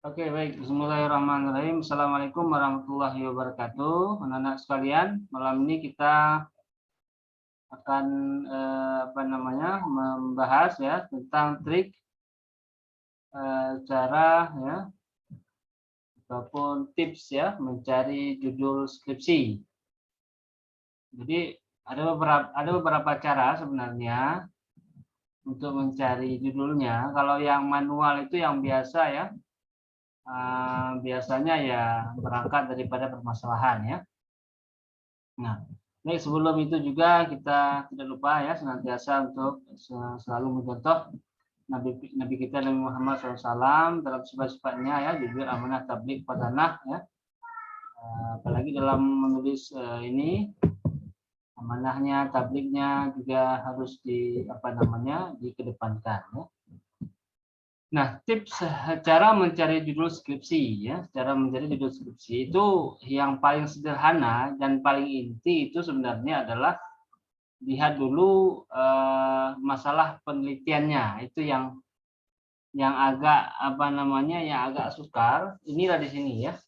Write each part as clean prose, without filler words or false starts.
Oke, baik. Bismillahirrahmanirrahim. Assalamualaikum warahmatullahi wabarakatuh. Anak-anak sekalian, malam ini kita akan membahas ya tentang trik cara ya ataupun tips ya mencari judul skripsi. Jadi ada beberapa cara sebenarnya untuk mencari judulnya. Kalau yang manual itu yang biasa ya. Biasanya ya berangkat daripada permasalahan ya. Nah, baik sebelum itu juga kita tidak lupa ya senantiasa untuk selalu mencontoh Nabi kita Nabi Muhammad SAW dalam sifat-sifatnya ya, jujur, amanah, tabligh, padanah ya. Apalagi dalam menulis ini amanahnya, tablighnya juga harus dikedepankan ya. Nah, tips cara mencari judul skripsi ya, cara mencari judul skripsi itu yang paling sederhana dan paling inti itu sebenarnya adalah lihat dulu masalah penelitiannya. Itu yang agak yang agak sukar. Inilah di sini ya.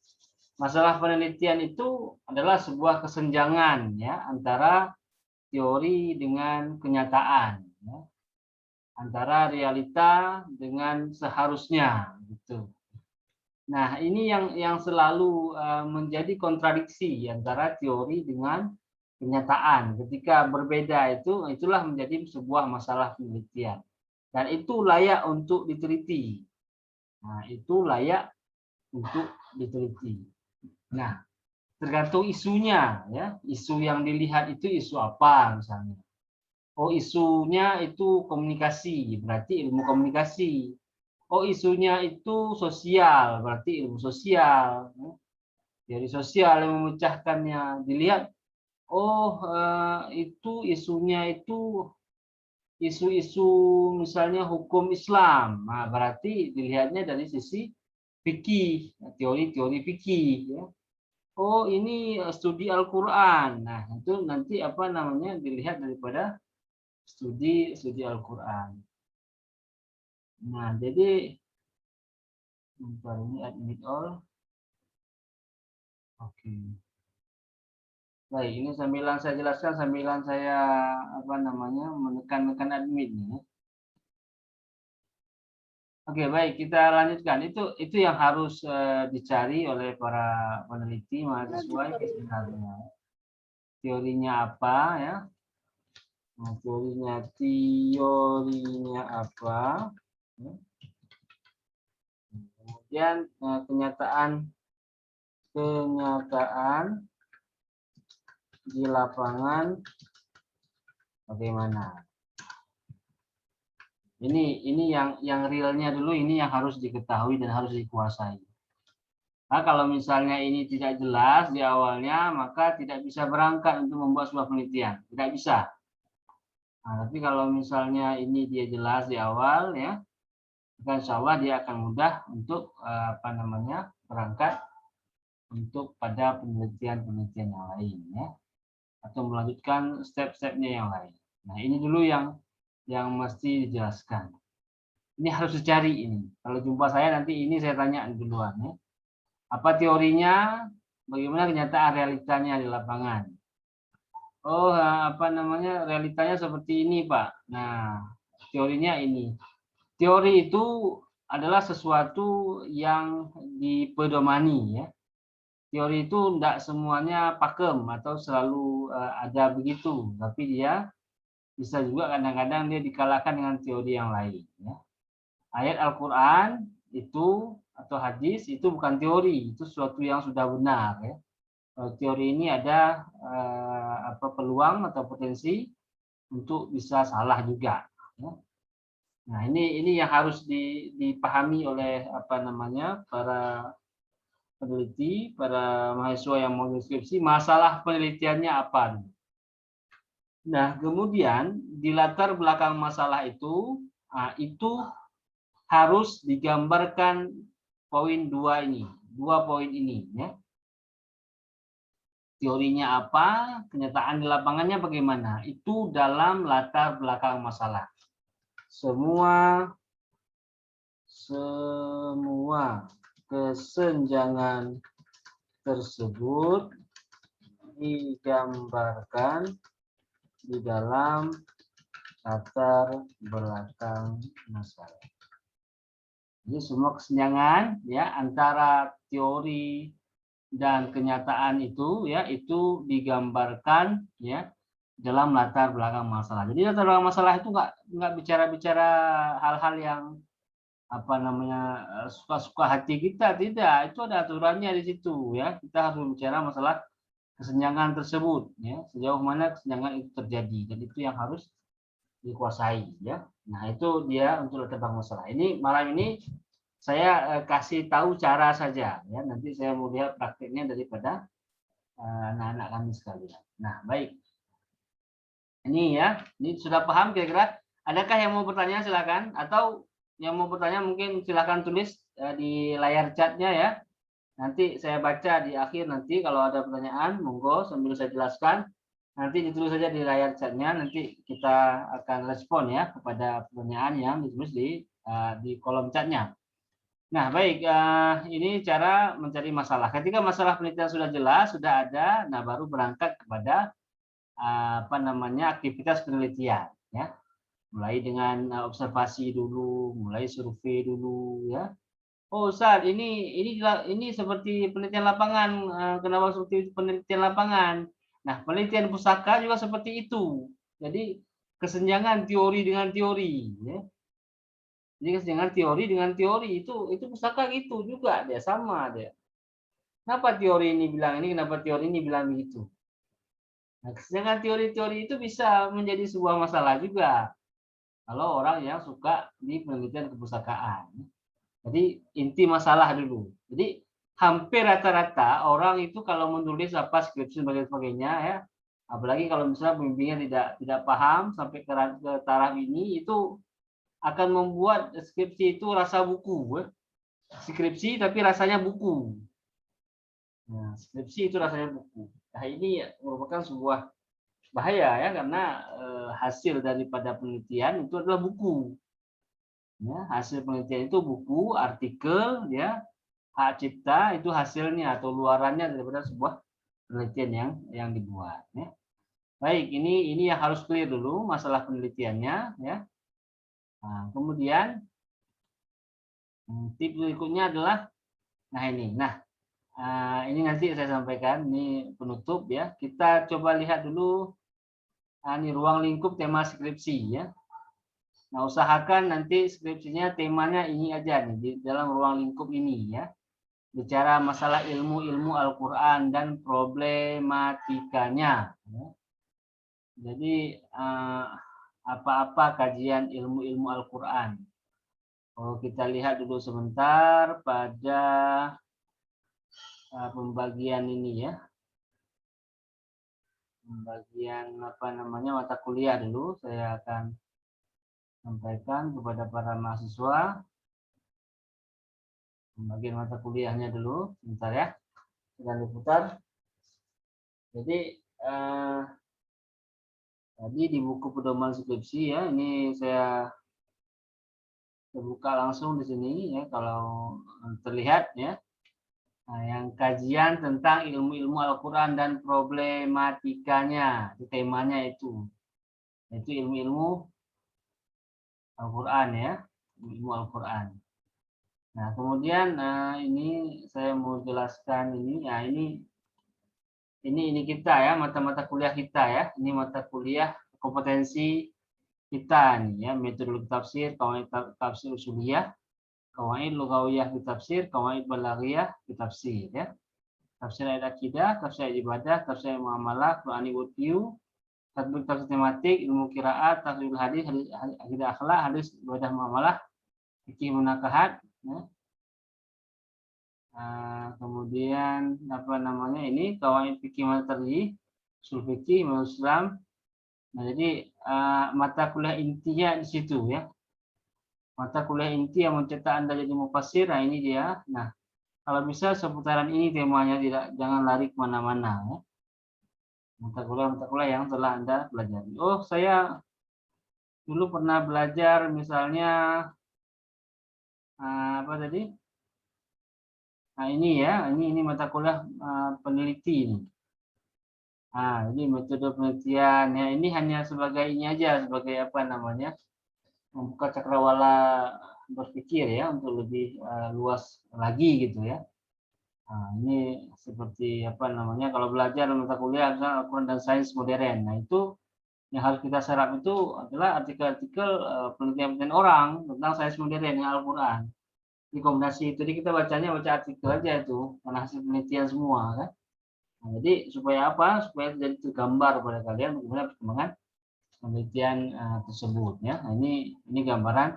Masalah penelitian itu adalah sebuah kesenjangan ya antara teori dengan kenyataan ya. Antara realita dengan seharusnya gitu. Nah, ini yang selalu menjadi kontradiksi antara teori dengan kenyataan. Ketika berbeda itulah menjadi sebuah masalah penelitian. Dan itu layak untuk diteliti. Nah, itu layak untuk diteliti. Nah, tergantung isunya ya. Isu yang dilihat itu isu apa misalnya. Oh, isunya itu komunikasi, berarti ilmu komunikasi. Oh, isunya itu sosial, berarti ilmu sosial. Teori sosial yang memecahkannya. Dilihat, oh itu isunya itu isu-isu misalnya hukum Islam. Nah, berarti dilihatnya dari sisi fikih, teori-teori fikih. Ya. Oh, ini studi Al-Quran. Nah, itu nanti dilihat daripada studi Al-Quran. Nah, jadi ini admit all. Oke. Baik, ini sambilan saya jelaskan, sambilan saya menekan admit ya. Oke, baik, kita lanjutkan. Itu yang harus dicari oleh para peneliti mahasiswa sebenarnya. Teorinya apa ya? Nah, teorinya apa? Kemudian kenyataan di lapangan bagaimana? Ini yang realnya dulu, ini yang harus diketahui dan harus dikuasai. Nah, kalau misalnya ini tidak jelas di awalnya, maka tidak bisa berangkat untuk membuat sebuah penelitian, tidak bisa. Nah, tapi kalau misalnya ini dia jelas di awal ya, maka insya Allah dia akan mudah untuk berangkat untuk pada penelitian yang lain ya, atau melanjutkan step-stepnya yang lain. Nah, ini dulu yang mesti dijelaskan. Ini harus dicari ini. Kalau jumpa saya nanti ini saya tanya duluan ya. Apa teorinya? Bagaimana kenyataan realitanya di lapangan? Oh, realitanya seperti ini, Pak. Nah, teorinya ini. Teori itu adalah sesuatu yang dipedomani ya. Teori itu tidak semuanya pakem atau selalu ada begitu, tapi dia bisa juga kadang-kadang dia dikalahkan dengan teori yang lain ya. Ayat Al-Quran itu atau hadis itu bukan teori, itu sesuatu yang sudah benar ya. Teori ini ada peluang atau potensi untuk bisa salah juga ya. Nah, ini yang harus dipahami oleh para peneliti, para mahasiswa yang mau skripsi, masalah penelitiannya apa. Nah, kemudian di latar belakang masalah itu harus digambarkan dua poin ini ya. Teorinya apa, kenyataan di lapangannya bagaimana, itu dalam latar belakang masalah. Semua kesenjangan tersebut digambarkan di dalam latar belakang masalah. Jadi semua kesenjangan ya antara teori dan kenyataan itu ya itu digambarkan ya dalam latar belakang masalah. Jadi latar belakang masalah itu nggak bicara-bicara hal-hal yang apa namanya suka-suka hati kita, tidak. Itu ada aturannya di situ ya. Kita harus bicara masalah kesenjangan tersebut ya, sejauh mana kesenjangan itu terjadi dan itu yang harus dikuasai ya. Nah, itu dia untuk latar belakang masalah. Ini malam ini saya kasih tahu cara saja ya. Nanti saya mau lihat prakteknya daripada anak-anak kami sekalian. Nah, baik. Ini ya, ini sudah paham kira-kira? Adakah yang mau bertanya silakan atau yang mau bertanya mungkin silakan tulis di layar chatnya ya. Nanti saya baca di akhir nanti kalau ada pertanyaan monggo sambil saya jelaskan. Nanti ditulis saja di layar chatnya, nanti kita akan respon ya kepada pertanyaan yang ditulis di kolom chatnya. Nah, baik, ini cara mencari masalah. Ketika masalah penelitian sudah jelas, sudah ada, nah baru berangkat kepada apa namanya aktivitas penelitian ya. Mulai dengan observasi dulu, mulai survei dulu ya. Oh, Ustaz, ini seperti penelitian lapangan. Kenapa seperti penelitian lapangan? Nah, penelitian pusaka juga seperti itu. Jadi kesenjangan teori dengan teori ya. Jadi kesenjangan teori dengan teori itu pusaka gitu juga dia sama dia. Kenapa teori ini bilang ini, kenapa teori ini bilang begitu? Nah, kesenjangan teori-teori itu bisa menjadi sebuah masalah juga kalau orang yang suka di penelitian kepustakaan. Jadi inti masalah dulu. Jadi hampir rata-rata orang itu kalau menulis apa skripsi dan sebagainya ya, apalagi kalau misalnya pembimbingnya tidak paham sampai ke taraf ini itu akan membuat skripsi itu rasa buku. Skripsi tapi rasanya buku. Nah, skripsi itu rasanya buku. Nah, ini merupakan sebuah bahaya ya karena hasil daripada penelitian itu adalah buku. Ya, hasil penelitian itu buku, artikel, ya, hak cipta itu hasilnya atau luarannya daripada sebuah penelitian yang dibuat. Ya. Baik, ini yang harus clear dulu masalah penelitiannya, ya. Nah, kemudian tips berikutnya adalah, nah ini nanti saya sampaikan, ini penutup ya. Kita coba lihat dulu, ini ruang lingkup tema skripsi ya. Nah, usahakan nanti skripsinya temanya ini aja nih di dalam ruang lingkup ini ya. Bicara masalah ilmu-ilmu Al-Qur'an dan problematikanya ya. Jadi apa-apa kajian ilmu-ilmu Al-Qur'an. Kalau kita lihat dulu sebentar pada pembagian ini ya. Pembagian apa namanya mata kuliah dulu saya akan sampaikan kepada para mahasiswa bagian mata kuliahnya dulu sebentar ya sedang diputar. Jadi tadi di buku pedoman skripsi ya ini saya buka langsung di sini ya kalau terlihat ya. Nah, yang kajian tentang ilmu-ilmu Al-Qur'an dan problematikanya itu temanya itu ilmu-ilmu Al-Qur'an ya ilmu Al-Qur'an. Nah, kemudian ini saya mau jelaskan ini ya ini kita ya mata-mata kuliah kita ya. Ini mata kuliah kompetensi kita nih ya metodologi tafsir, qawaid tafsir usuliyah, qawaid lughawiyah fi tafsir, qawaid balaghiyah fi tafsir ya. Tafsir ayat akidah, tafsir ayat ibadah, tafsir muamalah, Qur'ani worldview, tatbik tafsir tematik, ilmu qiraat, tafsir hadis, akidah akhlak, hadis ibadah muamalah, fikih munakahat ya. Kemudian apa namanya ini qawaid fikih materi usul fikih Islam. Nah, jadi mata kuliah intinya di situ ya. Mata kuliah inti yang mencetak Anda jadi mufassir. Nah, ini dia. Nah, kalau bisa seputaran ini temanya jangan lari kemana-mana ya. Mata kuliah yang telah Anda pelajari. Oh, saya dulu pernah belajar misalnya apa tadi? Nah, ini ya, ini mata kuliah peneliti ini. Nah, ini metode penelitian ya, ini hanya sebagai ini aja, sebagai apa namanya, membuka cakrawala berpikir ya, untuk lebih luas lagi gitu ya. Nah, ini seperti apa namanya, kalau belajar mata kuliah misalnya Al-Quran dan sains modern. Nah, itu yang harus kita serap itu adalah artikel-artikel penelitian orang tentang sains modern yang Al-Quran. Di kombinasi itu, jadi kita bacanya baca artikel aja itu, karena hasil penelitian semua kan. Nah, jadi supaya apa? Supaya jadi tergambar pada kalian bagaimana perkembangan penelitian tersebut ya. Nah, ini gambaran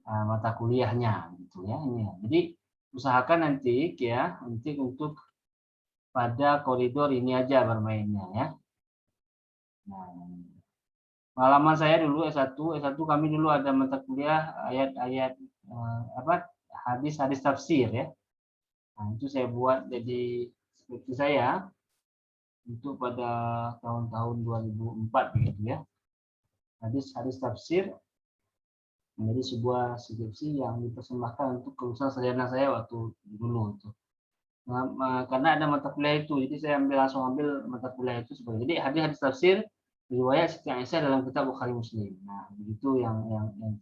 mata kuliahnya gitu ya. Ini ya. Jadi usahakan nanti ya, nanti untuk pada koridor ini aja bermainnya ya. Nah, pengalaman saya dulu S1 kami dulu ada mata kuliah ayat-ayat apa, hadis-hadis tafsir ya. Nah, itu saya buat jadi skripsi saya untuk pada tahun-tahun 2004 begitu ya. Hadis-hadis tafsir menjadi sebuah skripsi yang dipersembahkan untuk kelulusan sarjana saya waktu dulu itu. Nah, karena ada mata kuliah itu, jadi saya langsung ambil mata kuliah itu sebagai. Jadi hadis-hadis tafsir riwayat Siti Aisyah dalam kitab Bukhari Muslim. Nah, begitu yang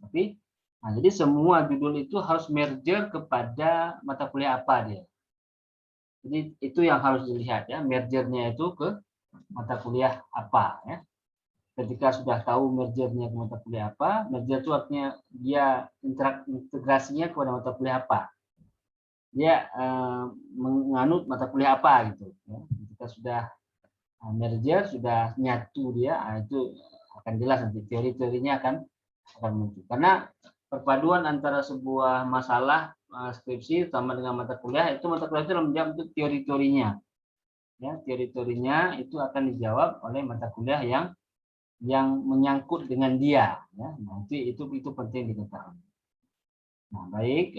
tapi nah, jadi semua judul itu harus merger kepada mata kuliah apa dia. Jadi itu yang harus dilihat ya, mergernya itu ke mata kuliah apa ya. Ketika sudah tahu mergernya ke mata kuliah apa, merger itu artinya dia integrasinya kepada mata kuliah apa. Dia menganut mata kuliah apa gitu. Ya. Ketika sudah merger, sudah nyatu dia, itu akan jelas nanti teori-teorinya akan muncul. Karena perpaduan antara sebuah masalah skripsi sama dengan mata kuliah, itu mata kuliah itu menjawab untuk teori-teorinya. Ya, teori-teorinya itu akan dijawab oleh mata kuliah yang menyangkut dengan dia. Ya. Nah, itu penting diketahui. Nah, baik,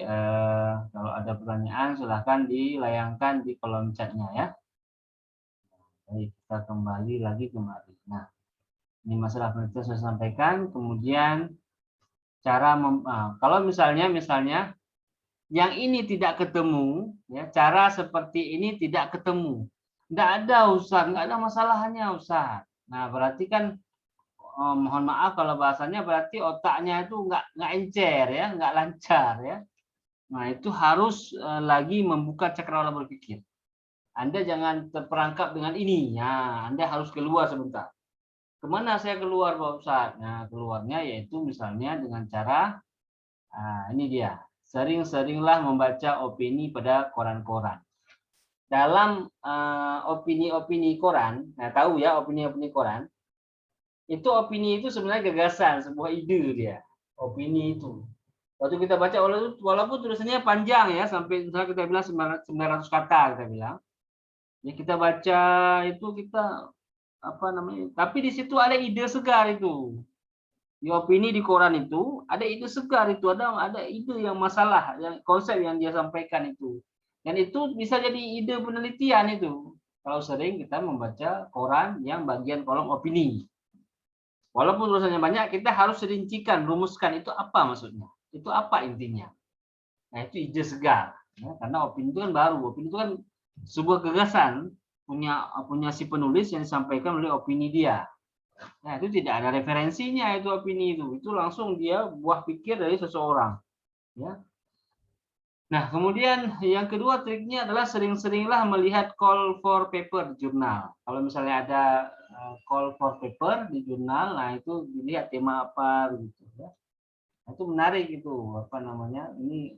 kalau ada pertanyaan silahkan dilayangkan di kolom chatnya ya. Baik, kita kembali lagi kemari. Nah, ini masalah penelitian saya sampaikan. Kemudian cara kalau misalnya yang ini tidak ketemu, ya, cara seperti ini tidak ketemu. Nggak ada Ustaz, nggak ada masalahnya Ustaz. Nah, berarti kan mohon maaf kalau bahasanya berarti otaknya itu nggak encer ya, nggak lancar ya. Nah, itu harus lagi membuka cakrawala berpikir. Anda jangan terperangkap dengan ini. Ya, Anda harus keluar sebentar. Kemana saya keluar Pak Ustaz? Nah, keluarnya yaitu misalnya dengan cara, ini dia, sering-seringlah membaca opini pada koran-koran. Dalam opini-opini koran, nah tahu ya opini-opini koran, itu opini itu sebenarnya gagasan, sebuah ide dia. Opini itu. Waktu kita baca, walaupun tulisannya panjang ya, sampai misalnya kita bilang 900 kata kita bilang. Ya kita baca itu kita apa namanya? Tapi di situ ada ide segar itu. Di opini di koran itu ada ide segar itu, ada ide yang masalah, yang konsep yang dia sampaikan itu. Dan itu bisa jadi ide penelitian itu. Kalau sering kita membaca koran yang bagian kolom opini. Walaupun tulisannya banyak, kita harus rincikan, rumuskan itu apa maksudnya. Itu apa intinya. Nah, itu ide segar. Ya, karena opini itu kan baru. Opini itu kan sebuah gagasan punya si penulis yang disampaikan oleh opini dia. Nah, itu tidak ada referensinya itu opini itu langsung dia buah pikir dari seseorang. Ya. Nah, kemudian yang kedua triknya adalah sering-seringlah melihat call for paper di jurnal. Kalau misalnya ada call for paper di jurnal, nah itu dilihat tema apa gitu ya. Nah, itu menarik itu apa namanya? Ini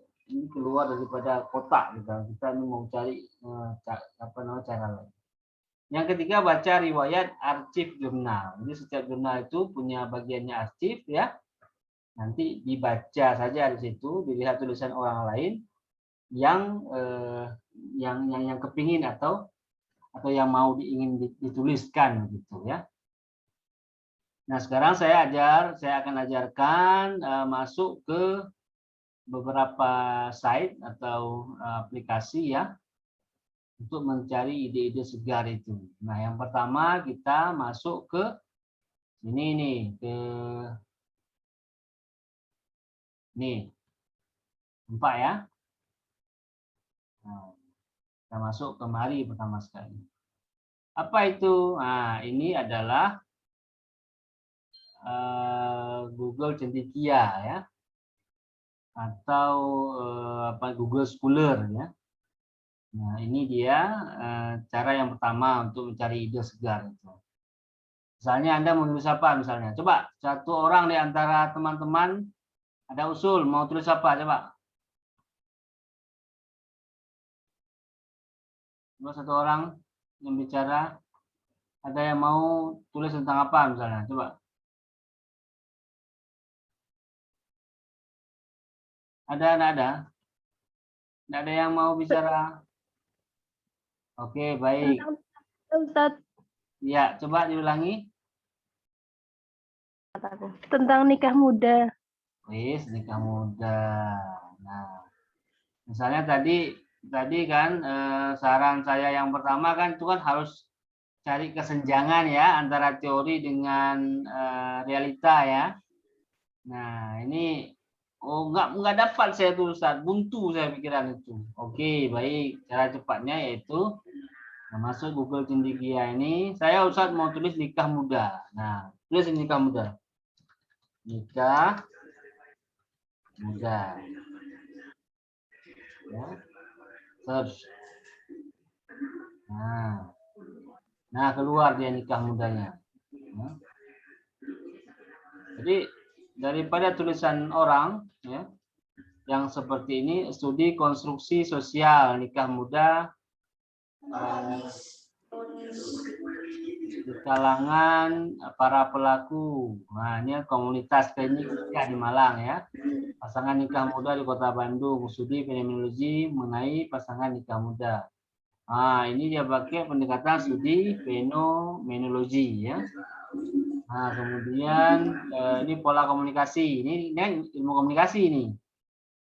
keluar daripada kotak gitu. Kita ini mau cari apa namanya cara lain. Yang ketiga baca riwayat arsip jurnal. Jadi setiap jurnal itu punya bagiannya arsip ya. Nanti dibaca saja di situ, dilihat tulisan orang lain yang kepingin atau yang mau ingin dituliskan gitu ya. Nah, sekarang saya akan ajarkan masuk ke beberapa site atau aplikasi ya untuk mencari ide-ide segar itu. Nah, yang pertama kita masuk ke sini nih, ke nih, nampak ya? Nah, Kita masuk kemari pertama sekali. Apa itu? Nah, ini adalah Google Cendekia ya, atau Google Scholar ya. Nah, ini dia cara yang pertama untuk mencari ide segar itu. Misalnya Anda menulis apa misalnya? Coba satu orang di antara teman-teman ada usul mau tulis apa coba? Coba satu orang yang bicara, ada yang mau tulis tentang apa misalnya? Coba. Ada, enggak ada? Enggak ada yang mau bicara? Oke, baik. Ustadz, Ya, coba diulangi. tentang nikah muda. Wis, nikah muda. Nah, misalnya tadi kan saran saya yang pertama kan itu kan harus cari kesenjangan ya antara teori dengan realita ya. Nah, ini enggak dapat saya tuh Ustaz, buntu saya pikiran itu. Oke, baik. Cara cepatnya yaitu masuk Google Cendekia ini, saya Ustaz mau tulis nikah muda. Nah, tulis nikah muda. Nikah muda. Ya. Search. Nah, keluar dia nikah mudanya. Ya. Jadi daripada tulisan orang ya yang seperti ini, studi konstruksi sosial nikah muda di kalangan para pelaku. Nah, ini komunitas klinik nikah di Malang ya. Pasangan nikah muda di Kota Bandung, studi fenomenologi mengenai pasangan nikah muda. Nah, ini dia pakai pendekatan studi fenomenologi ya. Nah, kemudian ini pola komunikasi. Ini ilmu komunikasi ini.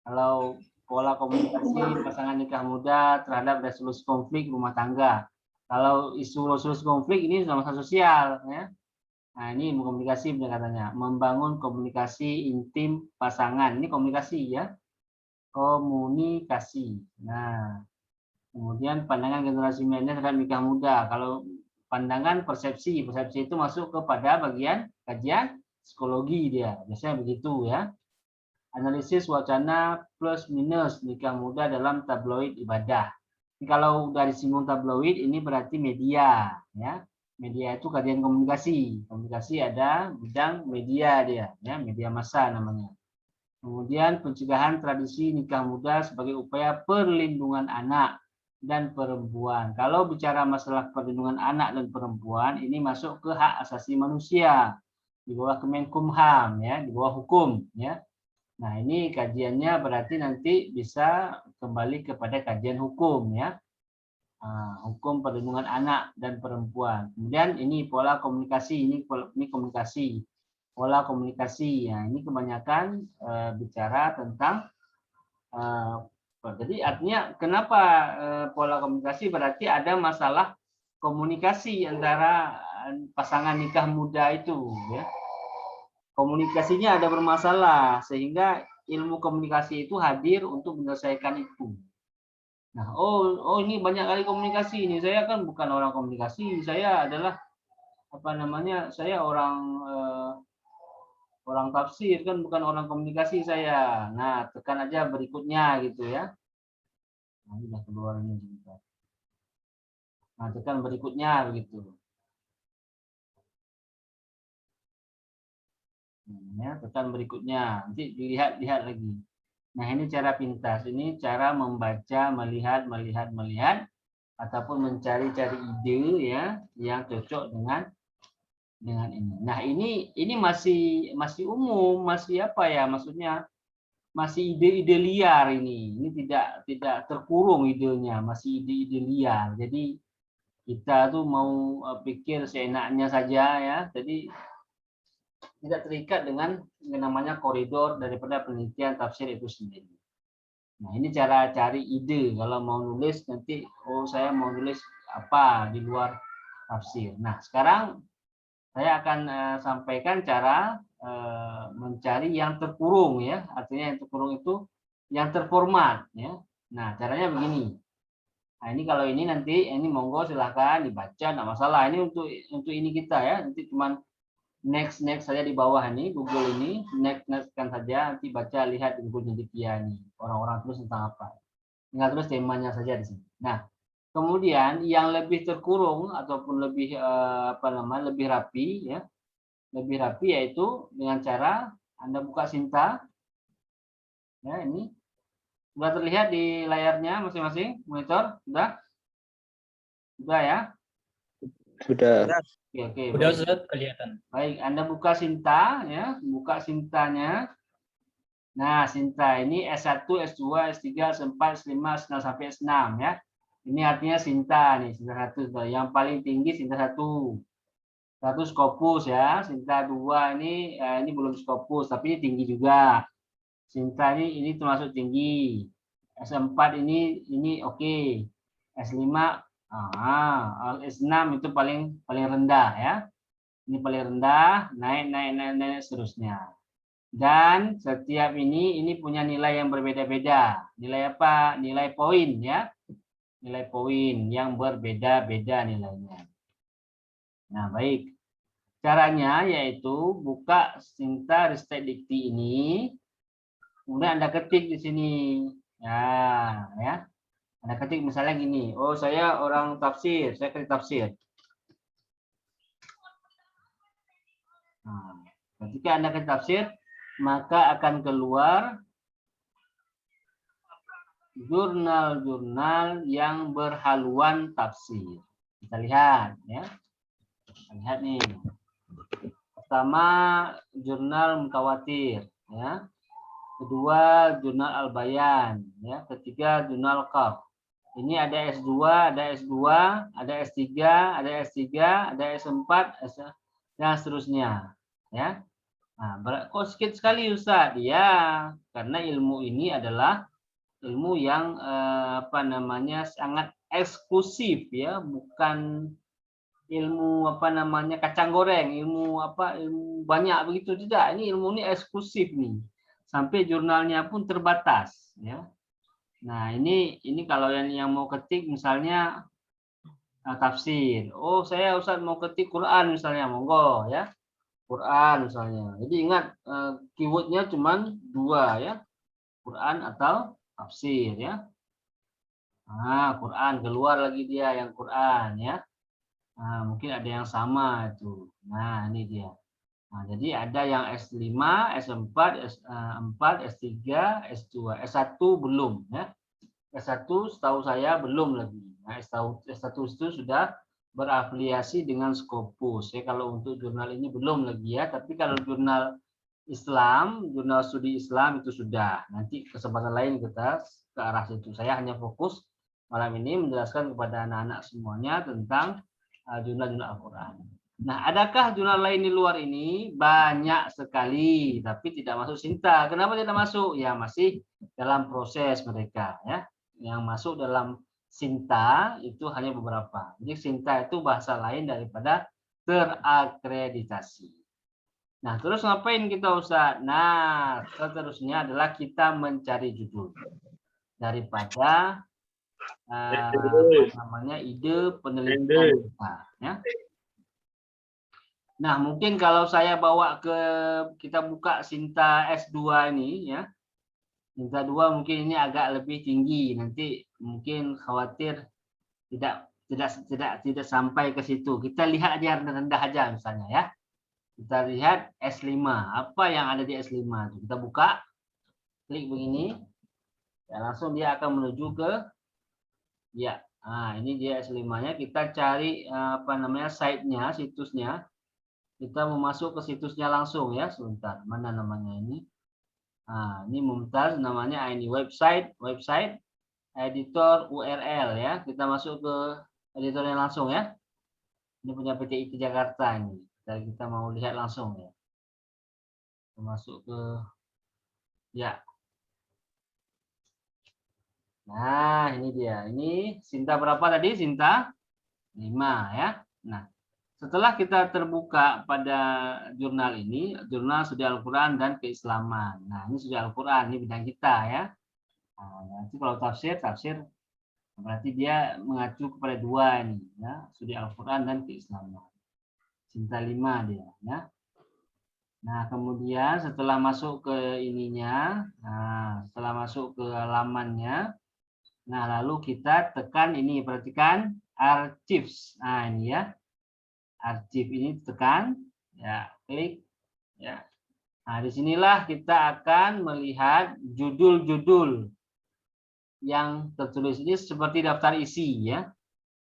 Kalau pola komunikasi pasangan nikah muda terhadap resolusi konflik rumah tangga. Kalau isu resolusi konflik ini masalah sosial ya. Nah, ini ilmu komunikasi pendekatannya. Membangun komunikasi intim pasangan. Ini komunikasi ya. Komunikasi. Nah, kemudian pandangan generasi milenial terhadap nikah muda. Kalau pandangan persepsi itu masuk kepada bagian kajian psikologi dia. Biasanya begitu ya. Analisis wacana plus minus nikah muda dalam tabloid ibadah. Ini kalau udah disinggung tabloid ini berarti media ya. Media itu kajian komunikasi. Komunikasi ada bidang media dia ya, media massa namanya. Kemudian pencegahan tradisi nikah muda sebagai upaya perlindungan anak dan perempuan. Kalau bicara masalah perlindungan anak dan perempuan, ini masuk ke hak asasi manusia di bawah Kemenkumham ya, di bawah hukum ya. Nah, ini kajiannya berarti nanti bisa kembali kepada kajian hukum ya. Hukum perlindungan anak dan perempuan. Kemudian ini pola komunikasi, ini komunikasi. Pola komunikasi ya, ini kebanyakan bicara tentang jadi artinya kenapa pola komunikasi berarti ada masalah komunikasi antara pasangan nikah muda itu ya. Komunikasinya ada bermasalah sehingga ilmu komunikasi itu hadir untuk menyelesaikan itu. Nah, ini banyak kali komunikasi ini. Saya kan bukan orang komunikasi, saya adalah saya orang tafsir kan bukan orang komunikasi saya. Nah, tekan aja berikutnya gitu ya. Nah, ini sudah keluar ini juga. Nah, tekan berikutnya begitu. Ya, tekan berikutnya. Nanti dilihat lagi. Nah, ini cara pintas. Ini cara membaca, melihat ataupun mencari-cari ide ya yang cocok dengan ini. Nah, ini masih umum, masih apa ya? Maksudnya masih ide-ide liar ini. Ini tidak terkurung idenya, masih ide-ide liar. Jadi kita tuh mau pikir seenaknya saja ya. Jadi tidak terikat dengan yang namanya koridor daripada penelitian tafsir itu sendiri. Nah, ini cara cari ide. Kalau mau nulis nanti, saya mau nulis apa di luar tafsir. Nah, sekarang saya akan sampaikan cara mencari yang terkurung ya. Artinya yang terkurung itu yang terformat ya. Nah, caranya begini. Nah, ini kalau ini nanti ini monggo silahkan dibaca, enggak masalah. Ini untuk ini kita ya. Nanti cuman next saja di bawah ini Google ini next kan saja, nanti baca lihat bukunya Ditya nih. Orang-orang tulis tentang apa. Tinggal terus temanya saja di sini. Nah, kemudian yang lebih terkurung ataupun lebih lebih rapi ya. Lebih rapi yaitu dengan cara Anda buka Sinta. Ya, ini sudah terlihat di layarnya masing-masing monitor? Sudah? Sudah ya? Sudah. Oke, Udah baik. Ustaz, kelihatan. Baik, Anda buka Sinta ya, buka Sintanya. Nah, Sinta ini S1, S2, S3, S4, S5, S6 sampai S6 ya. Ini artinya Sinta nih, Sinta 1. Yang paling tinggi Sinta 1. 1 Scopus ya. Sinta 2 ini belum Scopus, tapi ini tinggi juga. Sinta ini termasuk tinggi. S4 ini oke. S5 S6 itu paling rendah ya. Ini paling rendah, naik seterusnya. Dan setiap ini punya nilai yang berbeda-beda. Nilai apa? Nilai poin ya. Nilai poin yang berbeda-beda nilainya. Nah, baik. Caranya yaitu buka Sinta Ristek Dikti ini. Kemudian Anda ketik di sini. Ya. Anda ketik misalnya gini. Oh, saya orang tafsir, saya ketik tafsir. Nah, ketika Anda ketik tafsir, maka akan keluar jurnal-jurnal yang berhaluan tafsir. Kita lihat ya. Kita lihat nih. Pertama, jurnal Mutawatir ya. Kedua, jurnal Al-Bayan ya. Ketiga, jurnal Qaf. Ini ada S2, ada S2, ada S3, ada S3, ada S4, dan seterusnya ya. Nah, kok sedikit sekali Ustaz? Ya, karena ilmu ini adalah ilmu yang sangat eksklusif ya, bukan ilmu kacang goreng, ilmu banyak begitu, tidak. Ini ilmu ini eksklusif nih. Sampai jurnalnya pun terbatas ya. Nah, ini kalau yang mau ketik misalnya tafsir. Oh, saya Ustaz mau ketik Quran misalnya, monggo ya. Quran misalnya. Jadi ingat keywordnya cuma 2 ya. Quran atau tafsir ya. Nah, Quran keluar lagi dia yang Quran ya. Nah, mungkin ada yang sama itu. Nah, ini dia. Nah, jadi ada yang S5, S4, S4, S3, S2, S1 belum ya. S1 setahu saya belum lagi. Nah, S1 itu sudah berafiliasi dengan Scopus. Ya, kalau untuk jurnal ini belum lagi ya, tapi kalau jurnal Islam, jurnal studi Islam itu sudah. Nanti kesempatan lain kita ke arah situ. Saya hanya fokus malam ini menjelaskan kepada anak-anak semuanya tentang jurnal-jurnal Al-Quran. Nah, adakah jurnal lain di luar ini? Banyak sekali, tapi tidak masuk Sinta. Kenapa tidak masuk? Ya, masih dalam proses mereka ya. Yang masuk dalam Sinta itu hanya beberapa. Jadi Sinta itu bahasa lain daripada terakreditasi. Nah, terus ngapain kita Ustaz? Nah, seterusnya adalah kita mencari judul daripada ide penelitian kita ya. Nah, mungkin kalau saya bawa kita buka Sinta S2 ini ya. Sinta 2 mungkin ini agak lebih tinggi, nanti mungkin khawatir tidak sampai ke situ. Kita lihat aja rendah aja misalnya ya. Kita lihat S5, apa yang ada di S5 itu. Kita buka, klik begini. Ya, langsung dia akan menuju ke ya. Nah, ini dia S5-nya. Kita cari site-nya, situsnya. Kita mau masuk ke situsnya langsung ya, sebentar. Mana namanya ini? Nah, ini Mumtaz namanya, ini website editor URL ya. Kita masuk ke editornya langsung ya. Ini punya PT IT Jakarta ini. Kita mau lihat langsung ya. Kita masuk ke ya. Nah, ini dia. Ini Sinta berapa tadi? Sinta 5 ya. Nah, setelah kita terbuka pada jurnal ini, jurnal studi Al-Quran dan keislaman. Nah, ini studi Al-Quran, ini bidang kita ya. Nah, nanti kalau tafsir Berarti dia mengacu kepada dua ini, ya, studi Al-Quran dan keislaman. Cinta 5 dia, ya. Nah, kemudian setelah masuk ke ininya, setelah masuk ke halamannya, nah lalu kita tekan ini, perhatikan archives. Nah, ini ya. Archive ini tekan, ya, klik, ya. Nah, disinilah kita akan melihat judul-judul yang tertulis ini seperti daftar isi, ya.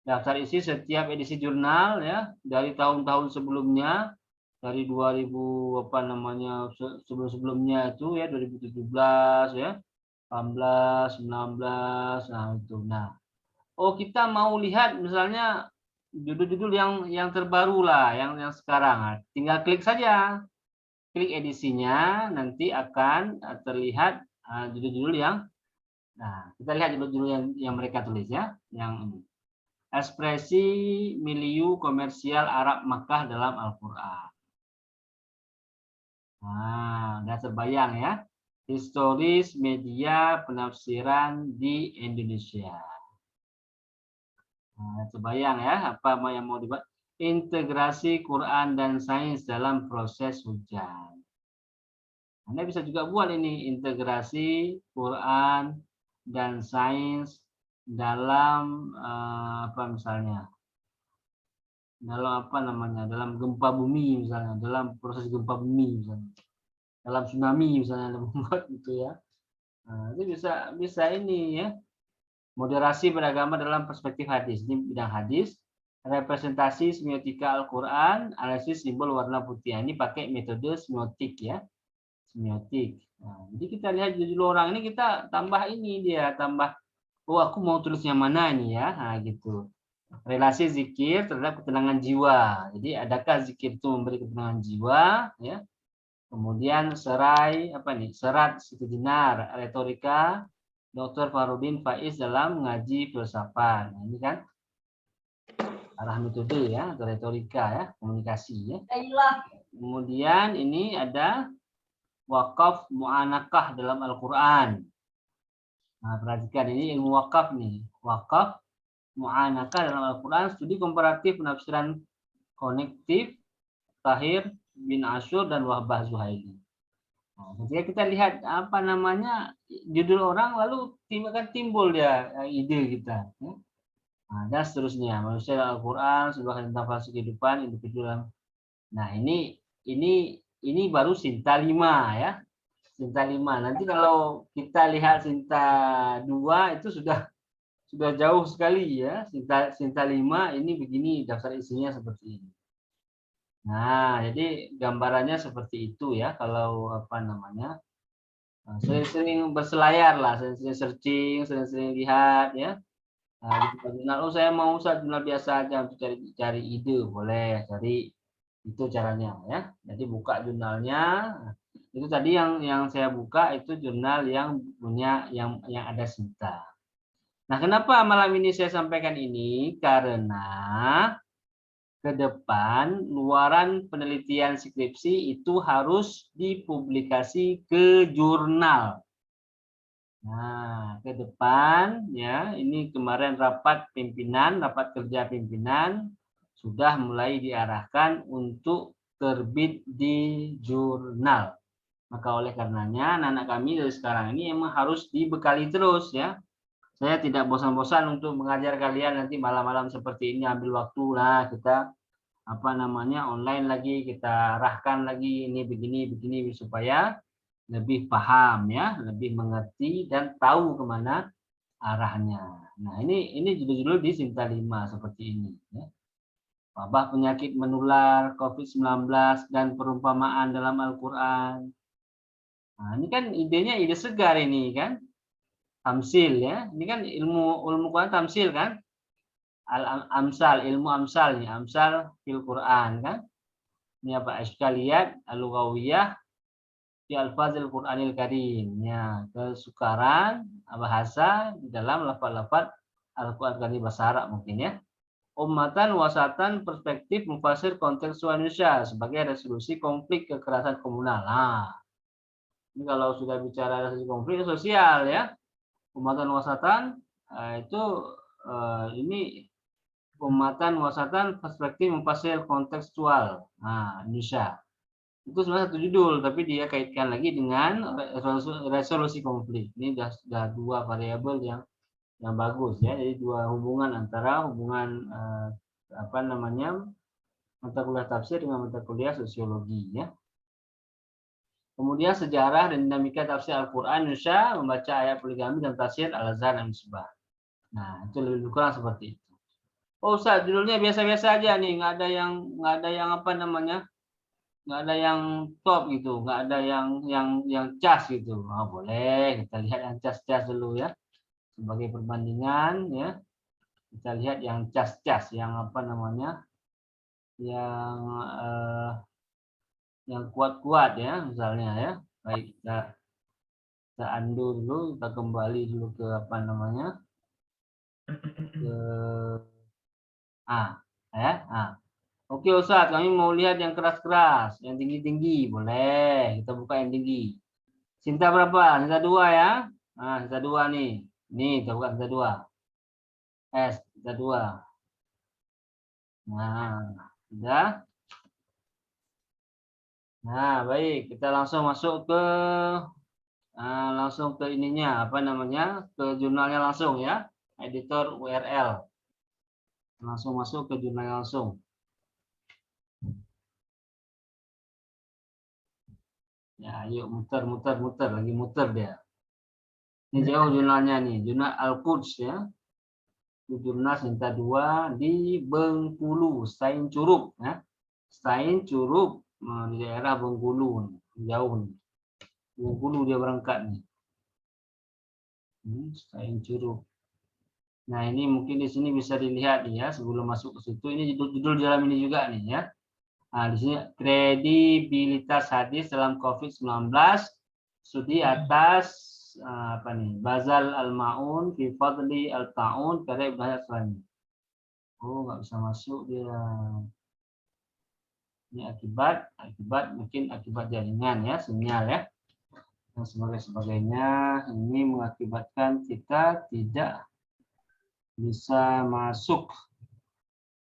Daftar isi setiap edisi jurnal, ya, dari tahun-tahun sebelumnya, dari 2000 apa namanya sebelum-sebelumnya itu, ya, 2017, ya, 18, 19, nah itu. Nah, oh, kita mau lihat misalnya judul-judul yang terbaru lah, yang sekarang. Nah, tinggal klik saja. Klik edisinya, nanti akan terlihat judul-judul yang, nah, kita lihat judul-judul yang mereka tulis, ya, yang ini. Ekspresi milieu komersial Arab Makkah dalam Al-Quran. Nah, udah terbayang, ya. Historis media penafsiran di Indonesia. Nah, terbayang, ya, apa yang mau dibuat. Integrasi Quran dan sains dalam proses hujan. Anda bisa juga buat ini, integrasi Quran dan sains dalam apa misalnya, dalam apa namanya, dalam gempa bumi misalnya, dalam proses gempa bumi misalnya, dalam tsunami misalnya, Anda membuat gitu, ya. Nah, itu bisa ini, ya. Moderasi beragama dalam perspektif hadis, ini bidang hadis. Representasi semiotika Al-Quran, analisis simbol warna putih. Ini pakai metode semiotik, ya. Semiotik. Nah, jadi kita lihat judul orang ini, kita tambah ini dia, tambah, oh aku mau tulis yang mana ini, ya. Nah, gitu. Relasi zikir terhadap ketenangan jiwa. Jadi adakah zikir itu memberi ketenangan jiwa, ya. Kemudian serai apa nih? Serat Siti Jenar, retorika Dr. Farudin Faiz dalam mengaji filsafat. Nah, ini kan arah metode, ya, atau retorika, ya, komunikasi, ya. Kemudian ini ada wakaf mu'anakah dalam Al-Quran. Nah, perhatikan ini ilmu wakaf nih. Wakaf mu'anakah dalam Al-Quran, studi komparatif penafsiran konektif Tahir bin Asyur dan Wahbah Zuhaili. Nah, ketika kita lihat apa namanya judul orang, lalu timbul dia ide kita. Nah, dan seterusnya, manusia Al-Quran sebagai tentang fase kehidupan individu. Nah, ini baru Sinta 5, ya. Sinta 5. Nanti kalau kita lihat Sinta 2 itu sudah jauh sekali, ya. Sinta 5 ini begini, daftar isinya seperti ini. Nah, jadi gambarannya seperti itu, ya. Kalau apa namanya, sering-sering berselayar lah, sering-sering searching, sering-sering lihat, ya. Nah, di jurnal, oh saya mau jurnal biasa aja untuk cari ide, boleh cari, itu caranya, ya. Jadi buka jurnalnya. Itu tadi yang saya buka itu jurnal yang punya yang ada Sinta. Nah, kenapa malam ini saya sampaikan ini? Karena ke depan luaran penelitian skripsi itu harus dipublikasi ke jurnal. Nah, ke depan, ya, ini kemarin rapat kerja pimpinan sudah mulai diarahkan untuk terbit di jurnal. Maka oleh karenanya anak-anak kami dari sekarang ini emang harus dibekali terus, ya. Saya tidak bosan-bosan untuk mengajar kalian nanti malam-malam seperti ini, ambil waktu lah kita apa namanya online lagi, kita arahkan lagi ini begini supaya lebih paham, ya, lebih mengerti dan tahu kemana arahnya. Nah, ini judul-judul di Sinta 5 seperti ini, ya. Wabah penyakit menular COVID-19 dan perumpamaan dalam Al-Quran. Nah, ini kan idenya ide segar ini kan. Tamsil, ya. Ini kan ilmu Quran tamsil kan. Al-amsal, ilmu amsal nih, amsal fil Quran kan. Ini apa? Askaliyat al-lughawiyah fi al-fazil Qur'anil Karim. Ya, kesukaran bahasa di dalam lafaz-lafaz Al-Qur'an Karim bahasa Arab mungkin, ya. Ummatan wasatan perspektif mufasir kontekstual Indonesia sebagai resolusi konflik kekerasan komunal. Nah, ini kalau sudah bicara resolusi konflik sosial, ya. Ummatan wasatan itu ini pematan muasatan perspektif mufassir kontekstual. Nah, Indonesia. Itu sebenarnya satu judul, tapi dia kaitkan lagi dengan resolusi konflik. Ini sudah dua variabel yang bagus ya. Jadi dua hubungan antara hubungan apa namanya mata kuliah tafsir dengan mata kuliah sosiologi ya. Kemudian sejarah dan dinamika tafsir Al-Quran Indonesia, membaca ayat poligami dan tafsir Al-Azhar dan Misbah. Nah, itu lebih kurang seperti itu. Oh, Ustaz, judulnya biasa-biasa aja nih, nggak ada yang apa namanya, nggak ada yang top gitu, nggak ada yang cas gitu. Oh, boleh, kita lihat yang cas-cas dulu ya, sebagai perbandingan ya. Kita lihat yang cas-cas, yang apa namanya, yang kuat-kuat ya, misalnya ya. Baik, kita undo dulu, kita kembali dulu ke apa namanya, ke Oke Ustadz, kami mau lihat yang keras-keras, yang tinggi-tinggi, boleh. Kita buka yang tinggi. Cinta berapa? Cinta 2 ya. Nah, cinta 2 nih. Nih, kita buka cinta 2. Cinta 2. Nah, sudah. Nah, baik. Kita langsung masuk ke ininya, apa namanya? Ke jurnalnya langsung ya. Editor URL. Langsung masuk ke jurnal langsung. Ya, yuk muter lagi muter dia. Ini jauh jurnalnya nih, jurnal Al-Quds ya. Jurnal Sinta 2 di Bengkulu, Stain Curup ya. Stain Curup di daerah Bengkulu, jauh nih. Bengkulu dia berangkat nih. Stain Curup. Nah, ini mungkin di sini bisa dilihat nih ya, sebelum masuk ke situ. Ini judul dalam ini juga nih ya. Nah, di sini kredibilitas hadis dalam COVID-19, studi atas apa nih? Bazal Al-Maun fi Fadli Al-Ta'un karya Ibnu Hajar. Oh, nggak bisa masuk dia. Ini akibat mungkin akibat jaringan ya, sinyal ya. Dan sebagainya ini mengakibatkan kita tidak bisa masuk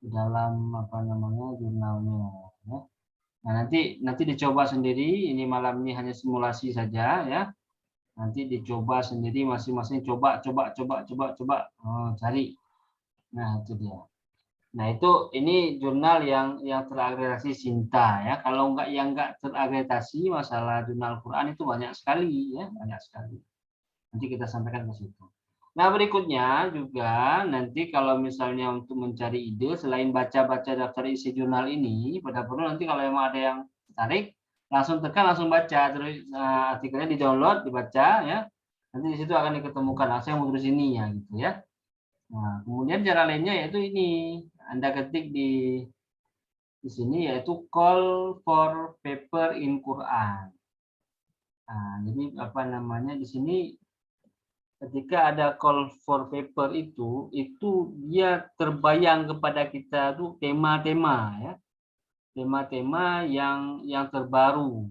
ke dalam apa namanya jurnalnya ya. Nah, nanti dicoba sendiri, ini malam ini hanya simulasi saja ya. Nanti dicoba sendiri masing-masing coba cari. Nah, itu dia. Nah, ini jurnal yang teragregasi Sinta ya. Kalau yang enggak teragregasi masalah jurnal Quran itu banyak sekali ya, banyak sekali. Nanti kita sampaikan ke situ. Nah, berikutnya juga nanti kalau misalnya untuk mencari ide selain baca-baca daftar isi jurnal ini, pada perlu nanti kalau memang ada yang tertarik langsung tekan langsung baca terus artikelnya di-download, dibaca ya. Nanti di situ akan diketemukan saya mau tulis ini ya gitu ya. Nah, kemudian cara lainnya yaitu ini. Anda ketik di sini yaitu call for paper in Quran. Nah, jadi apa namanya di sini ketika ada call for paper itu dia terbayang kepada kita tuh tema-tema ya. Tema-tema yang terbaru.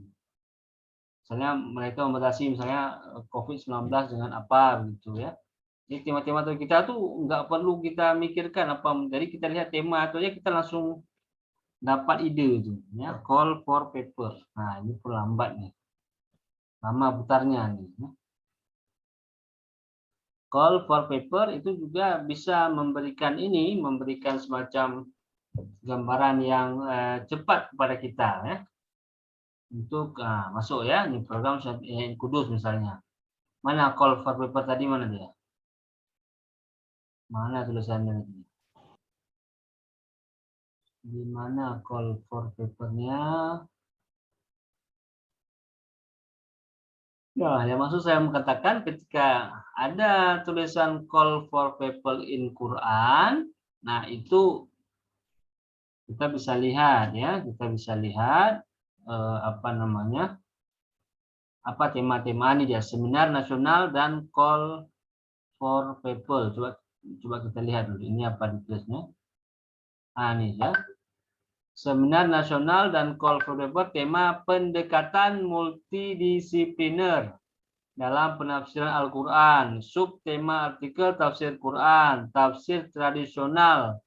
Misalnya mereka membatasi misalnya COVID-19 dengan apa gitu ya. Jadi tema-tema kita tuh nggak perlu kita mikirkan apa. Jadi kita lihat tema itu aja kita langsung dapat ide itu ya. Call for paper. Nah, ini perlambat nih. Lama putarnya nih. Ya. Call for paper itu juga bisa memberikan semacam gambaran yang cepat kepada kita ya. Untuk masuk ya, ini program Kudus misalnya. Mana call for paper tadi, mana dia? Mana tulisannya tadi? Di mana call for papernya? Nah, yang maksud saya mengatakan ketika ada tulisan call for paper in Quran, nah itu kita bisa lihat ya, apa namanya, apa tema-tema ini dia, seminar nasional dan call for paper. Coba kita lihat dulu ini apa ditulisnya. Ini ya. Seminar nasional dan call for paper tema pendekatan multidisipliner dalam penafsiran Al-Quran. Subtema artikel tafsir Quran, tafsir tradisional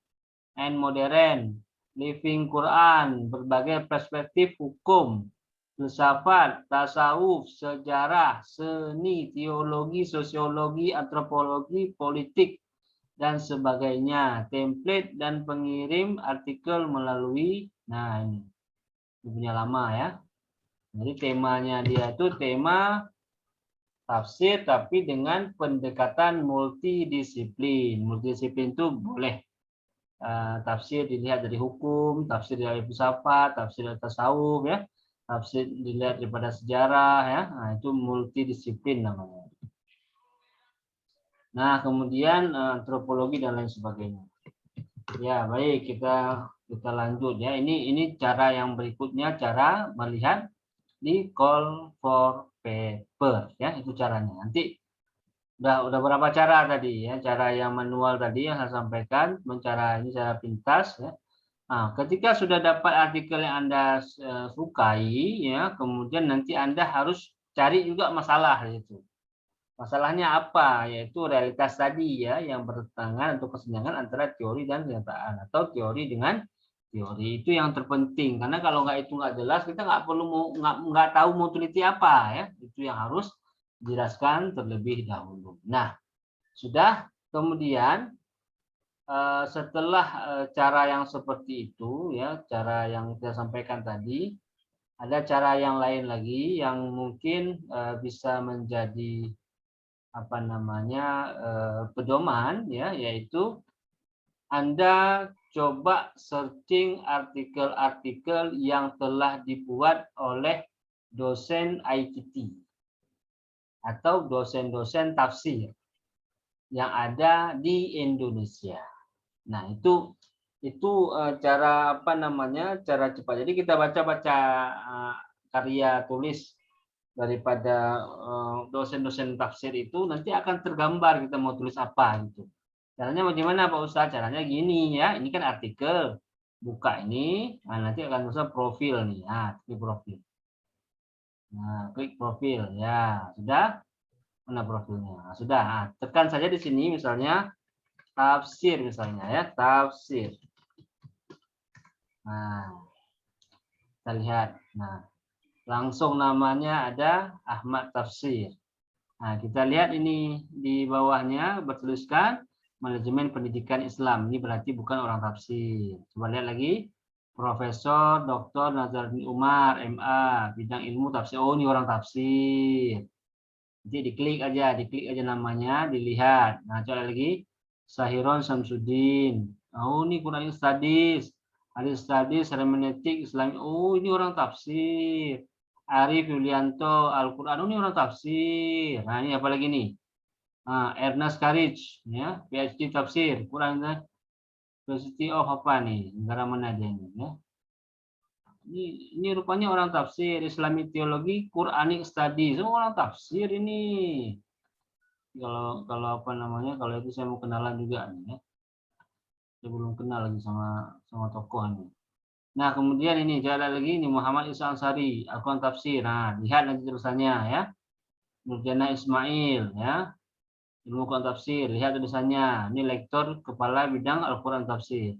and modern, living Quran, berbagai perspektif hukum, filsafat, tasawuf, sejarah, seni, teologi, sosiologi, antropologi, politik, dan sebagainya. Template dan pengirim artikel melalui, nah ini punya lama ya. Jadi temanya dia itu tema tafsir tapi dengan pendekatan multidisiplin. Multidisiplin itu boleh tafsir dilihat dari hukum, tafsir dari filsafat, tafsir dari tasawuf ya, tafsir dilihat daripada sejarah ya. Nah, itu multidisiplin namanya. Nah, kemudian antropologi dan lain sebagainya. Ya, baik, kita lanjut ya. Ini cara yang berikutnya, cara melihat di call for paper ya, itu caranya. Nanti udah berapa cara tadi ya, cara yang manual tadi yang saya sampaikan, cara ini cara pintas ya. Nah, ketika sudah dapat artikel yang Anda sukai ya, kemudian nanti Anda harus cari juga masalah itu. Masalahnya apa? Yaitu realitas tadi ya, yang bertentangan atau kesenjangan antara teori dan kenyataan, atau teori dengan teori. Itu yang terpenting, karena kalau itu nggak jelas, kita nggak perlu nggak tahu mau teliti apa ya. Itu yang harus dijelaskan terlebih dahulu. Nah, sudah. Kemudian setelah cara yang seperti itu ya, cara yang saya sampaikan tadi, ada cara yang lain lagi yang mungkin bisa menjadi pedoman ya, yaitu Anda coba searching artikel-artikel yang telah dibuat oleh dosen ICT atau dosen-dosen tafsir yang ada di Indonesia. Nah, itu cara cara cepat. Jadi kita baca-baca karya tulis daripada dosen-dosen tafsir itu, nanti akan tergambar kita mau tulis apa gitu. Caranya bagaimana Pak Ustadz? Caranya gini ya, ini kan artikel, buka ini, nah nanti akan masuk profil nih, nah klik profil. Nah, klik profil ya, sudah. Mana profilnya? Nah, sudah. Nah, tekan saja di sini misalnya tafsir misalnya ya, tafsir. Nah, kita lihat. Nah, langsung namanya ada Ahmad Tafsir. Nah, kita lihat ini di bawahnya bertuliskan manajemen pendidikan Islam. Ini berarti bukan orang tafsir. Coba lihat lagi. Profesor Dr. Nazaruddin Umar, MA, bidang ilmu tafsir. Oh, ini orang tafsir. Nanti diklik aja namanya, dilihat. Nah, coba lagi. Sahiron Samsudin. Oh, ini Quran Studies. Hadis Studies, Hermeneutik Islam. Oh, ini orang tafsir. Arif Yulianto Al-Quran, ini orang tafsir. Nah, ini apa lagi nih? Ernest Karich, ya, PhD tafsir, Quran University of apa nih? Negara mana dia ini? Ya. Ini rupanya orang tafsir, Islamic Theology, Quranic Studies, semua orang tafsir ini. Kalau kalau itu saya mau kenalan juga nih, ya. Saya belum kenal lagi sama tokoh ini. Nah, kemudian ini jalan lagi ini Muhammad Isa Ansari, Al-Quran Tafsir. Nah, lihat nanti tulisannya ya. Nurjana Ismail ya. Ilmu Quran Tafsir, lihat tulisannya. Ini lektor kepala bidang Al-Quran Tafsir.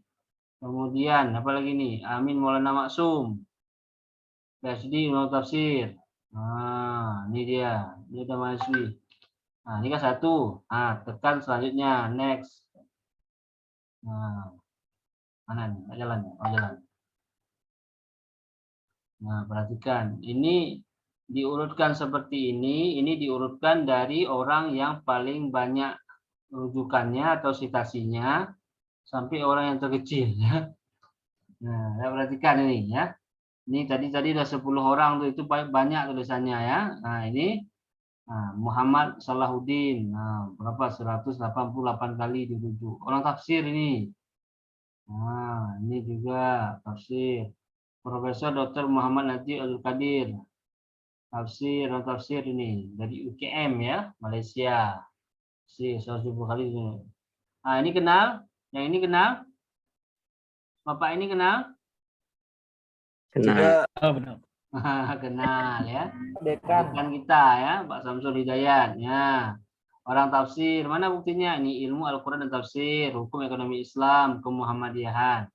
Kemudian apa lagi nih? Amin Maulana Maksum. PhD Ilmu Tafsir. Nah, ini dia. Ini udah mahasiswi. Nah, ini kan satu. Nah, tekan selanjutnya next. Nah, mana nih? Jalan. Oh, jalan. Nah, perhatikan. Ini diurutkan seperti ini diurutkan dari orang yang paling banyak rujukannya atau citasinya sampai orang yang terkecil ya. Nah, perhatikan ini ya. Ini tadi udah 10 orang tuh, itu banyak tulisannya ya. Nah, ini Muhammad Salahuddin. Nah, berapa? 188 kali dirujuk. Orang tafsir ini. Nah, ini juga tafsir. Profesor Dr. Muhammad Najib Abdul Qadir. Tafsir ini dari UKM ya, Malaysia. 110 kali ini. Nah, ini kenal? Yang ini kenal? Bapak ini kenal? Kenal. Oh, benar. Kenal ya. Dekan. Dekan kita ya, Pak Samsul Hidayat. Ya. Orang tafsir, mana buktinya? Ini ilmu Al-Quran dan tafsir, hukum ekonomi Islam, Kemuhammadiyahan.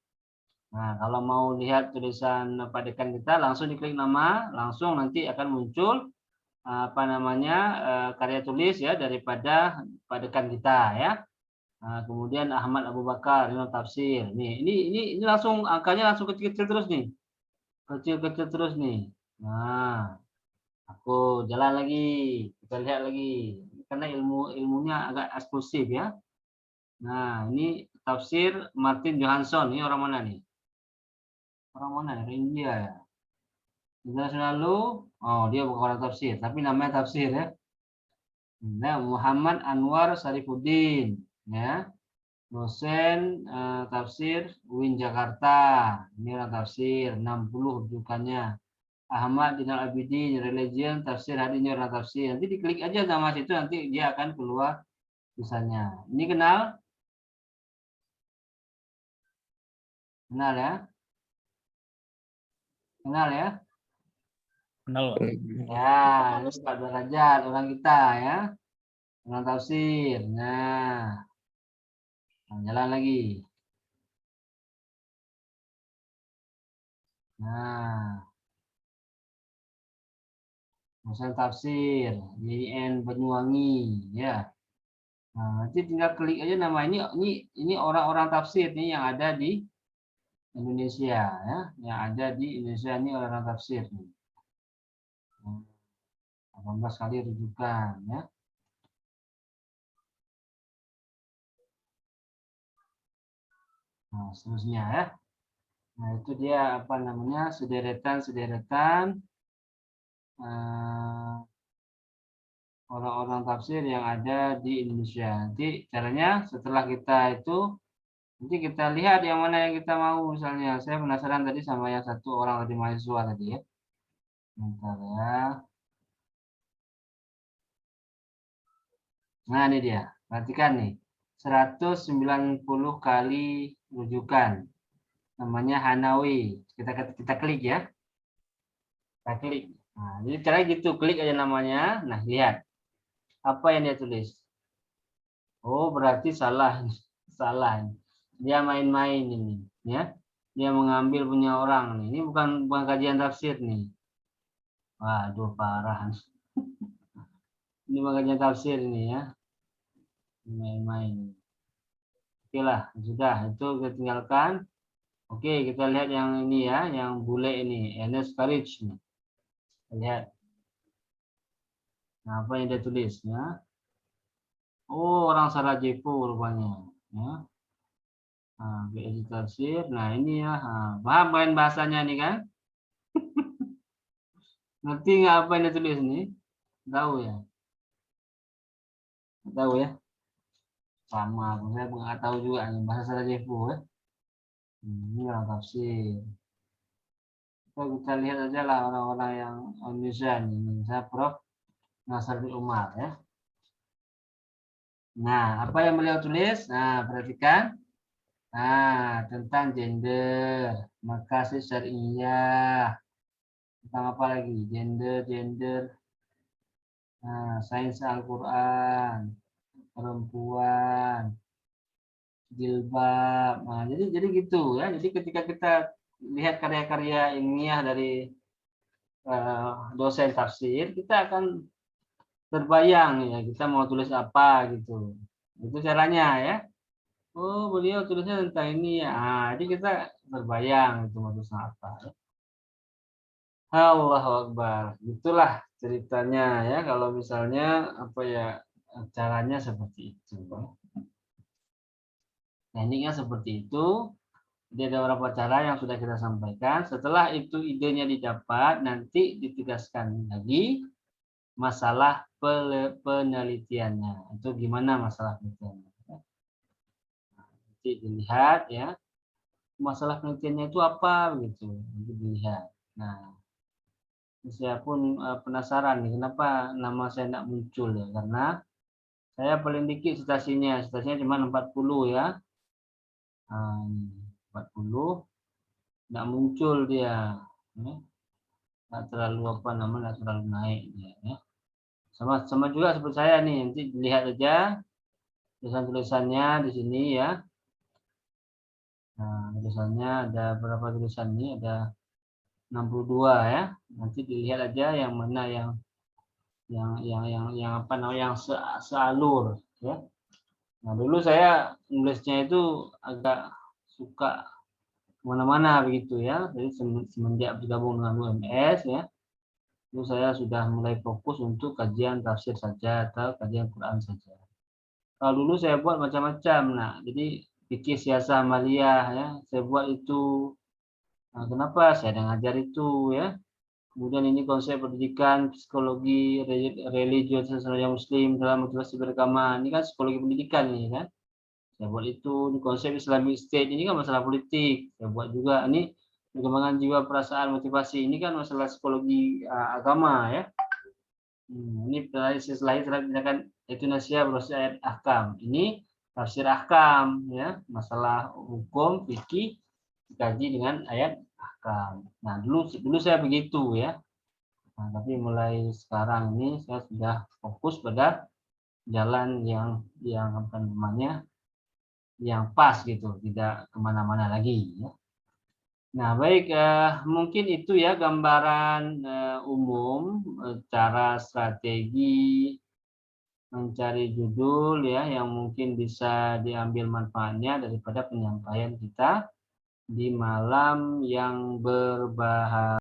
Nah, kalau mau lihat tulisan Pak Dekan kita, langsung diklik nama, langsung nanti akan muncul apa namanya karya tulis ya daripada Pak Dekan kita ya. Nah, kemudian Ahmad Abu Bakar, ini tafsir. Nih, ini langsung angkanya langsung kecil-kecil terus nih. Kecil-kecil terus nih. Nah, aku jalan lagi. Kita lihat lagi. Karena ilmunya agak eksklusif ya. Nah, ini tafsir Martin Johansson. Ini orang mana nih? Orang mana? Dari India ya. Internasional lu. Oh, dia bukan orang tafsir, tapi namanya tafsir ya. Nah, Muhammad Anwar Sarifuddin ya. Dosen tafsir UIN Jakarta. Ini orang tafsir 60 rujukannya. Ahmad Dinal Abidin Religion Tafsir Hadinya orang tafsir. Nanti diklik aja nama situ nanti dia akan keluar tulisannya. Ini kenal? Kenal ya? Kenal ya? Kenal. Ya, ini Pak Derajat orang kita ya. Orang tafsir. Nah, jalan lagi. Nah, dosen tafsir YIN Banyuwangi ya. Nah, nanti tinggal klik aja nama ini orang-orang tafsir nih yang ada di Indonesia ya, yang ada di Indonesia ini orang tafsir nih. 18 kali rujukan ya. Nah, seterusnya ya. Nah, itu dia apa namanya sederetan orang-orang tafsir yang ada di Indonesia. Nanti caranya setelah kita itu nanti kita lihat yang mana yang kita mau. Misalnya saya penasaran tadi sama yang satu orang tadi mahasiswa tadi ya. Bentar ya. Nah, ini dia. Perhatikan nih. 190 kali rujukan. Namanya Hanawi. Kita klik ya. Kita klik. Nah, jadi caranya gitu, klik aja namanya. Nah, lihat. Apa yang dia tulis? Oh, berarti salah. Salah. Dia main-main ini, ya. Dia mengambil punya orang nih. Ini bukan kajian tafsir nih. Waduh, parah. Ini bukan kajian tafsir ini ya. Main-main. Oke lah, sudah. Itu kita tinggalkan. Oke, kita lihat yang ini ya, yang bule ini, Ernest Farage. Lihat. Nah, apa yang dia tulis ya? Oh, orang Sarajevo rupanya. Ya. Nah, BSI tafsir. Nah, ini ya. Paham main bahasanya nih kan? Ngerti nggak apa yang dia tulis nih? Tahu ya? Tahu ya? Sama, saya nggak tahu juga nih bahasa Sarajevo ya. Ini orang tafsir. Kita lihat aja lah orang-orang yang Indonesia nih. Saya Prof. Nasruddin Umar ya. Nah, apa yang beliau tulis? Nah, perhatikan. Nah, tentang gender, makasih syariah. Tentang apa lagi? Gender. Nah, sains Al-Quran, perempuan, jilbab. Nah, jadi gitu ya. Jadi ketika kita lihat karya-karya ilmiah dari dosen tafsir, kita akan terbayang ya kita mau tulis apa gitu. Itu caranya ya. Oh, beliau tulisnya tentang ini ya. Nah, jadi kita terbayang itu maksudnya apa. Allahu Akbar. Itulah ceritanya ya kalau misalnya apa ya caranya seperti itu. Tekniknya seperti itu. Jadi ada beberapa cara yang sudah kita sampaikan. Setelah itu idenya didapat, nanti ditegaskan lagi masalah penelitiannya. Itu gimana masalah penelitiannya. Nanti dilihat ya. Masalah penelitiannya itu apa begitu. Nanti dilihat. Nah, saya pun penasaran nih kenapa nama saya tidak muncul ya. Karena saya paling dikit citasinya cuma 40 ya. Nah, 40 tidak muncul dia. nggak terlalu nggak terlalu naik ya. Sama juga seperti saya nih, nanti dilihat aja tulisan-tulisannya di sini ya. Nah, tulisannya ada berapa tulisan ini? Ada 62 ya. Nanti dilihat aja yang mana yang apa namanya yang sealur ya. Nah, dulu saya nulisnya itu agak suka kemana-mana begitu ya. Jadi semenjak bergabung dengan UMS ya, itu saya sudah mulai fokus untuk kajian tafsir saja atau kajian Quran saja. Kalau dulu saya buat macam-macam, nah jadi fikih siasah amaliyah ya, saya buat itu. Nah, kenapa saya ada ngajar itu ya? Kemudian ini konsep pendidikan, psikologi, religius sosial muslim dalam motivasi beragama. Ini kan psikologi pendidikan ini kan. Saya buat itu. Ini konsep Islamic State, ini kan masalah politik. Saya buat juga. Ini perkembangan jiwa, perasaan, motivasi. Ini kan masalah psikologi agama ya. Ini analisis lahir terhadap tindakan Indonesia berbasis ayat ahkam. Ini tafsir ahkam ya, masalah hukum fikih dikaji dengan ayat ahkam. Nah, dulu saya begitu ya. Nah, tapi mulai sekarang ini saya sudah fokus pada jalan yang apa namanya yang pas gitu, tidak kemana-mana lagi ya. Nah, baik, mungkin itu ya gambaran umum cara strategi mencari judul ya yang mungkin bisa diambil manfaatnya daripada penyampaian kita di malam yang berbahagia.